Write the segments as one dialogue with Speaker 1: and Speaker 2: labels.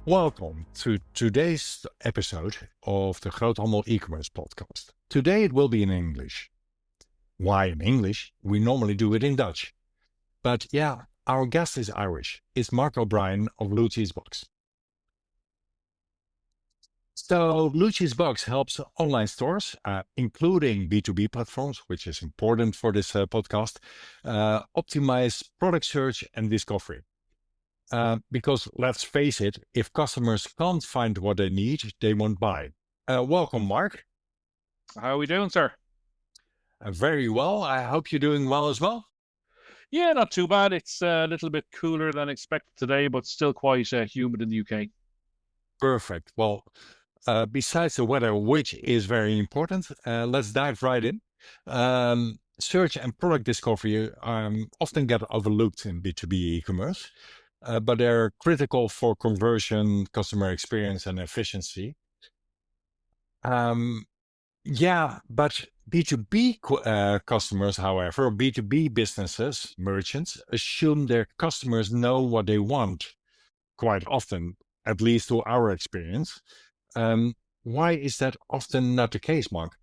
Speaker 1: Welcome to today's episode of the Groothandel E-commerce Podcast. Today it will be in English. Why in English? We normally do it in Dutch. But yeah, our guest is Irish. It's Mark O'Brien of Luigi's Box. So Luigi's Box helps online stores, including B2B platforms, which is important for this podcast, optimize product search and discovery. Because let's face it, if customers can't find what they need, they won't buy. Welcome, Mark.
Speaker 2: How are we doing, sir?
Speaker 1: Very well. I hope you're doing well as well.
Speaker 2: Yeah, not too bad. It's a little bit cooler than expected today, but still quite humid in the UK.
Speaker 1: Perfect. Well, besides the weather, which is very important, let's dive right in. Search and product discovery often get overlooked in B2B e-commerce. But they're critical for conversion, customer experience, and efficiency. But B2B customers, however, B2B businesses, merchants, assume their customers know what they want quite often, at least to our experience. Why is that often not the case, Mark?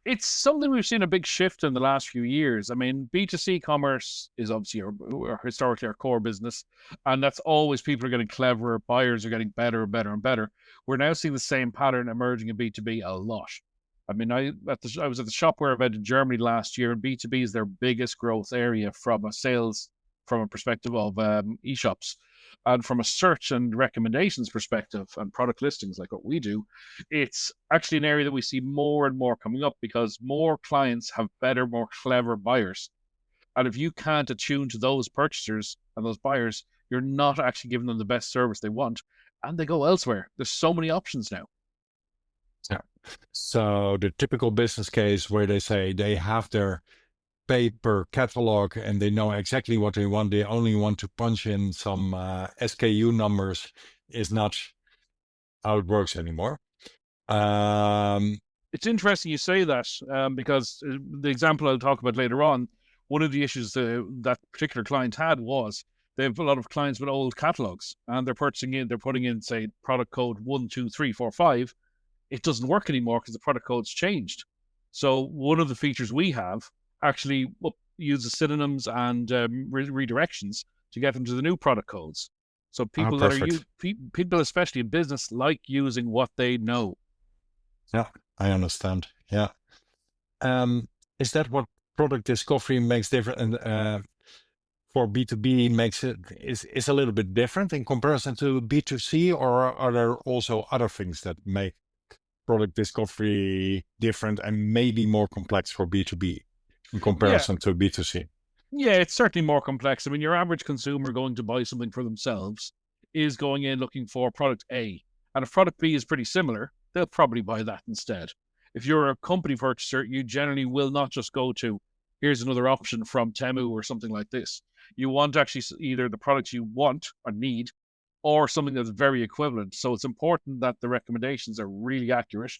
Speaker 2: It's something we've seen a big shift in the last few years. I mean, B2C commerce is obviously historically our core business, and that's always people are getting cleverer, buyers are getting better and better and better. We're now seeing the same pattern emerging in B2B a lot. I mean, I was at the Shopware event in Germany last year, and B2B is their biggest growth area from a perspective of e-shops. And from a search and recommendations perspective and product listings like what we do, it's actually an area that we see more and more coming up because more clients have better, more clever buyers. And if you can't attune to those purchasers and those buyers, you're not actually giving them the best service they want, and they go elsewhere. There's so many options now.
Speaker 1: Yeah. So the typical business case where they say they have their paper catalog and they know exactly what they want, they only want to punch in some SKU numbers, is not how it works anymore.
Speaker 2: It's interesting you say that because the example I'll talk about later on, one of the issues that particular client had was they have a lot of clients with old catalogs and they're putting in, say, product code 1, 2, 3, 4, 5. It doesn't work anymore because the product code's changed. So one of the features we have actually uses synonyms and redirections to get them to the new product codes. So people people, especially in business, like using what they know.
Speaker 1: Yeah, I understand. Yeah. Is that what product discovery makes different? For B2B makes it is a little bit different in comparison to B2C, or are there also other things that make product discovery different and maybe more complex for B2B in comparison to B2C?
Speaker 2: Yeah, it's certainly more complex. I mean, your average consumer going to buy something for themselves is going in looking for product A. And if product B is pretty similar, they'll probably buy that instead. If you're a company purchaser, you generally will not just go to, here's another option from Temu or something like this. You want actually either the products you want or need or something that's very equivalent. So it's important that the recommendations are really accurate.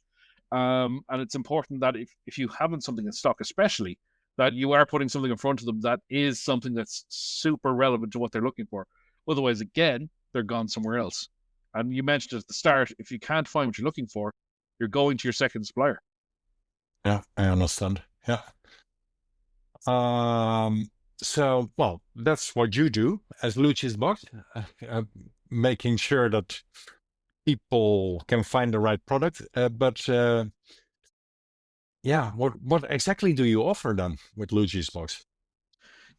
Speaker 2: And it's important that if you haven't something in stock, especially, that you are putting something in front of them that is something that's super relevant to what they're looking for. Otherwise, again, they're gone somewhere else. And you mentioned at the start, if you can't find what you're looking for, you're going to your second supplier.
Speaker 1: Yeah, I understand. Yeah. So, well, that's what you do as Luigi's Box, making sure that people can find the right product. What exactly do you offer then with Luigi's Box?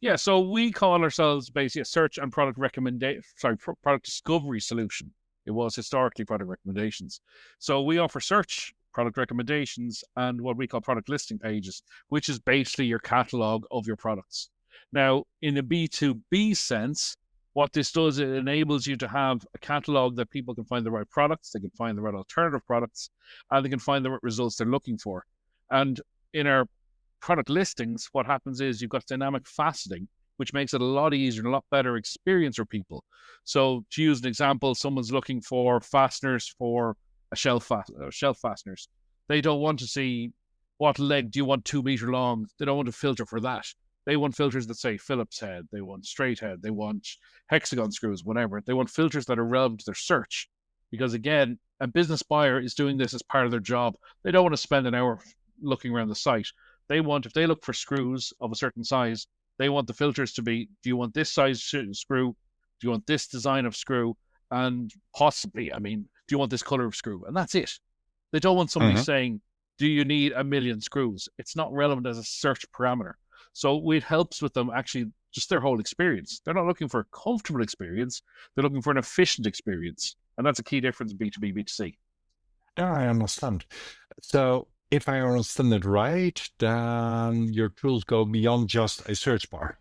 Speaker 2: Yeah, so we call ourselves basically a search and product product discovery solution. It was historically product recommendations. So we offer search, product recommendations, and what we call product listing pages, which is basically your catalog of your products. Now, in a B2B sense, what this does, it enables you to have a catalog that people can find the right products, they can find the right alternative products, and they can find the right results they're looking for. And in our product listings, what happens is you've got dynamic faceting, which makes it a lot easier and a lot better experience for people. So to use an example, someone's looking for fasteners for a shelf fasteners. They don't want to see what leg do you want 2 meter long. They don't want to filter for that. They want filters that say Phillips head, they want straight head, they want hexagon screws, whatever. They want filters that are relevant to their search. Because again, a business buyer is doing this as part of their job. They don't want to spend an hour looking around the site. They want, if they look for screws of a certain size, they want the filters to be, do you want this size screw? Do you want this design of screw? And possibly, I mean, do you want this color of screw? And that's it. They don't want somebody saying, do you need 1,000,000 screws? It's not relevant as a search parameter. So it helps with them actually just their whole experience. They're not looking for a comfortable experience. They're looking for an efficient experience. And that's a key difference in B2B, B2C.
Speaker 1: Yeah, I understand. So if I understand it right, then your tools go beyond just a search bar.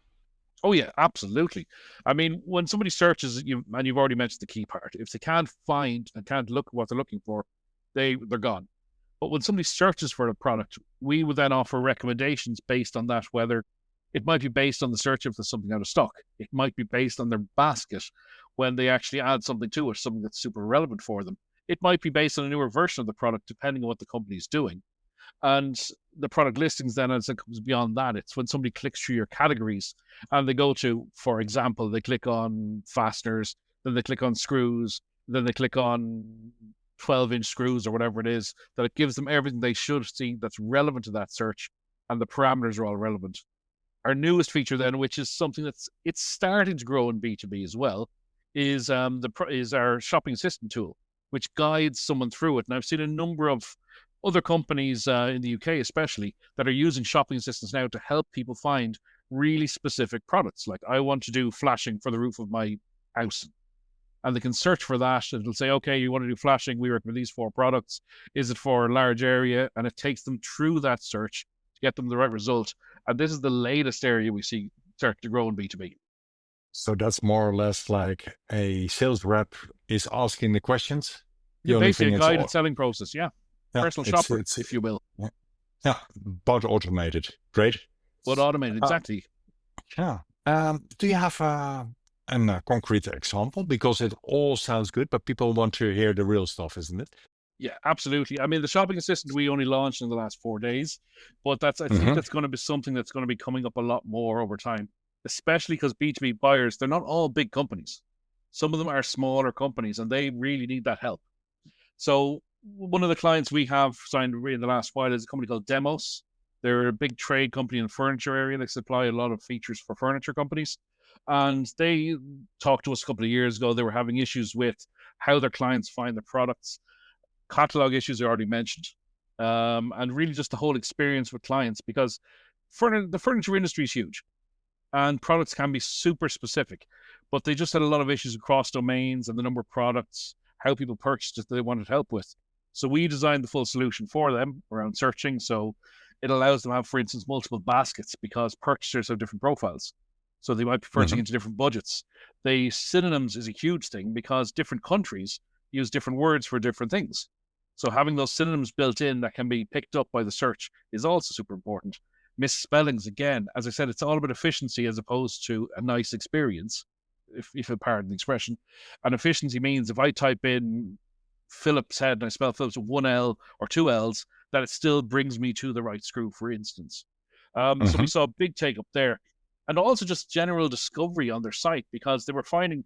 Speaker 2: Oh, yeah, absolutely. I mean, when somebody searches, and you've already mentioned the key part, if they can't find and can't look at what they're looking for, they're gone. But when somebody searches for a product, we would then offer recommendations based on that, whether it might be based on the search if there's something out of stock. It might be based on their basket when they actually add something to it, something that's super relevant for them. It might be based on a newer version of the product, depending on what the company's doing. And the product listings then, as it comes beyond that, it's when somebody clicks through your categories and they go to, for example, they click on fasteners, then they click on screws, then they click on 12-inch screws or whatever it is, that it gives them everything they should see that's relevant to that search, and the parameters are all relevant. Our newest feature then, which is something it's starting to grow in B2B as well, is our shopping assistant tool, which guides someone through it. And I've seen a number of other companies in the UK especially that are using shopping assistants now to help people find really specific products. Like, I want to do flashing for the roof of my house. And they can search for that. And it'll say, okay, you want to do flashing, we recommend these 4 products. Is it for a large area? And it takes them through that search to get them the right result. And this is the latest area we see start to grow in B2B.
Speaker 1: So that's more or less like a sales rep is asking the questions.
Speaker 2: You're basically a guided selling process, yeah. Personal shopper, if you will.
Speaker 1: Yeah, but automated. Great.
Speaker 2: But automated, exactly.
Speaker 1: Yeah. Do you have a concrete example? Because it all sounds good, but people want to hear the real stuff, isn't it?
Speaker 2: Yeah, absolutely. I mean, the shopping assistant we only launched in the last 4 days, but I think that's going to be something that's going to be coming up a lot more over time, especially because B2B buyers, they're not all big companies. Some of them are smaller companies and they really need that help. So one of the clients we have signed in the last while is a company called Demos. They're a big trade company in the furniture area. They supply a lot of features for furniture companies. And they talked to us a couple of years ago. They were having issues with how their clients find their products. Catalog issues I already mentioned. And really just the whole experience with clients, because the furniture industry is huge and products can be super specific, but they just had a lot of issues across domains and the number of products, how people purchased it that they wanted help with. So we designed the full solution for them around searching. So it allows them to have, for instance, multiple baskets because purchasers have different profiles. So they might be purchasing into different budgets. The synonyms is a huge thing because different countries use different words for different things. So having those synonyms built in that can be picked up by the search is also super important. Misspellings, again, as I said, it's all about efficiency as opposed to a nice experience, if you pardon the expression. And efficiency means if I type in Phillips head and I spell Phillips with 1 L or 2 L's, that it still brings me to the right screw, for instance. So we saw a big take up there. And also just general discovery on their site, because they were finding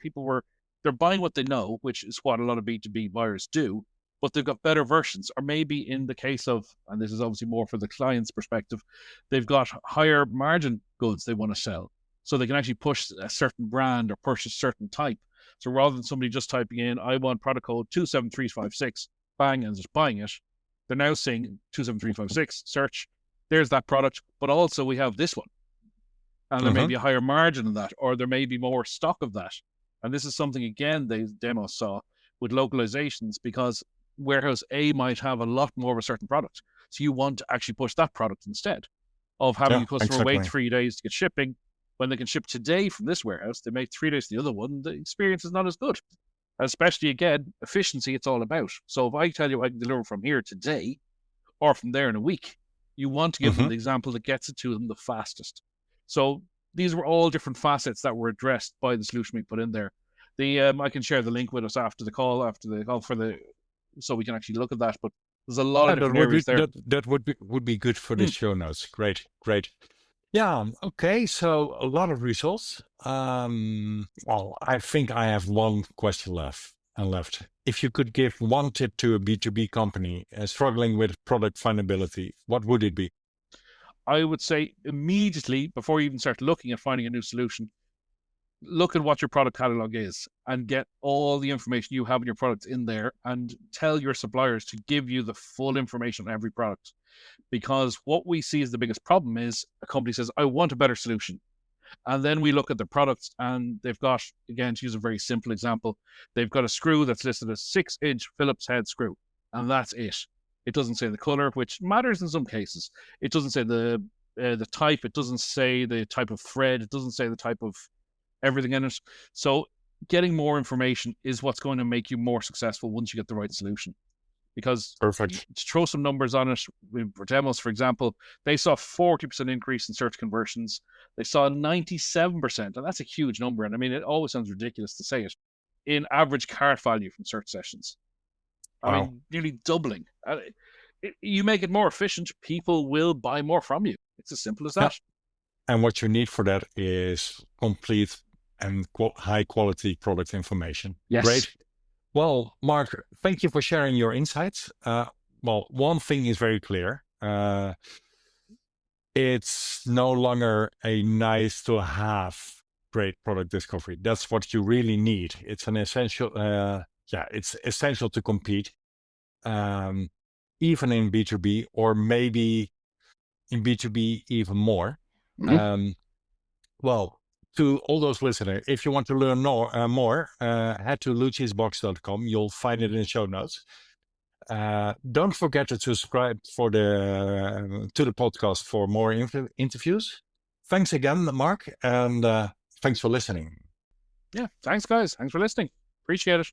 Speaker 2: they're buying what they know, which is what a lot of B2B buyers do, but they've got better versions. Or maybe in the case of, and this is obviously more for the client's perspective, they've got higher margin goods they want to sell. So they can actually push a certain brand or push a certain type. So rather than somebody just typing in, I want product code 27356, bang, and just buying it, they're now saying 27356, search, there's that product, but also we have this one. And there may be a higher margin in that, or there may be more stock of that. And this is something, again, the demo saw with localizations, because warehouse A might have a lot more of a certain product. So you want to actually push that product instead of having a customer wait 3 days to get shipping. When they can ship today from this warehouse, they make 3 days to the other one, the experience is not as good. Especially, again, efficiency, it's all about. So if I tell you I can deliver from here today or from there in a week, you want to give them the example that gets it to them the fastest. So these were all different facets that were addressed by the solution we put in there. I can share the link with us after the call, so we can actually look at that. But there's a lot of different areas there.
Speaker 1: That would be good for the show notes. Great. Yeah. Okay. So a lot of results. Well, I think I have one question left. If you could give one tip to a B2B company struggling with product findability, what would it be?
Speaker 2: I would say immediately before you even start looking at finding a new solution, look at what your product catalog is and get all the information you have in your products in there and tell your suppliers to give you the full information on every product. Because what we see as the biggest problem is a company says, I want a better solution. And then we look at the products and they've got, again, to use a very simple example, they've got a screw that's listed as 6-inch Phillips head screw. And that's it. It doesn't say the color, which matters in some cases. It doesn't say the type. It doesn't say the type of thread. It doesn't say the type of everything in it. So getting more information is what's going to make you more successful once you get the right solution. Because
Speaker 1: Perfect.
Speaker 2: to throw some numbers on it, for demos, for example, they saw 40% increase in search conversions. They saw 97%, and that's a huge number. And I mean, it always sounds ridiculous to say it, in average cart value from search sessions. I
Speaker 1: Wow.
Speaker 2: mean, nearly doubling. You make it more efficient, people will buy more from you. It's as simple as
Speaker 1: Yeah.
Speaker 2: that.
Speaker 1: And what you need for that is complete and high quality product information.
Speaker 2: Yes.
Speaker 1: Great. Well, Mark, thank you for sharing your insights. Well, one thing is very clear. It's no longer a nice to have great product discovery. That's what you really need. It's an essential, it's essential to compete, even in B2B or maybe in B2B even more.
Speaker 2: Mm-hmm.
Speaker 1: Well, to all those listeners, if you want to learn more, head to lucisbox.com. You'll find it in the show notes. Don't forget to subscribe to the podcast for more interviews. Thanks again, Mark, and thanks for listening.
Speaker 2: Yeah. Thanks, guys. Thanks for listening. Appreciate it.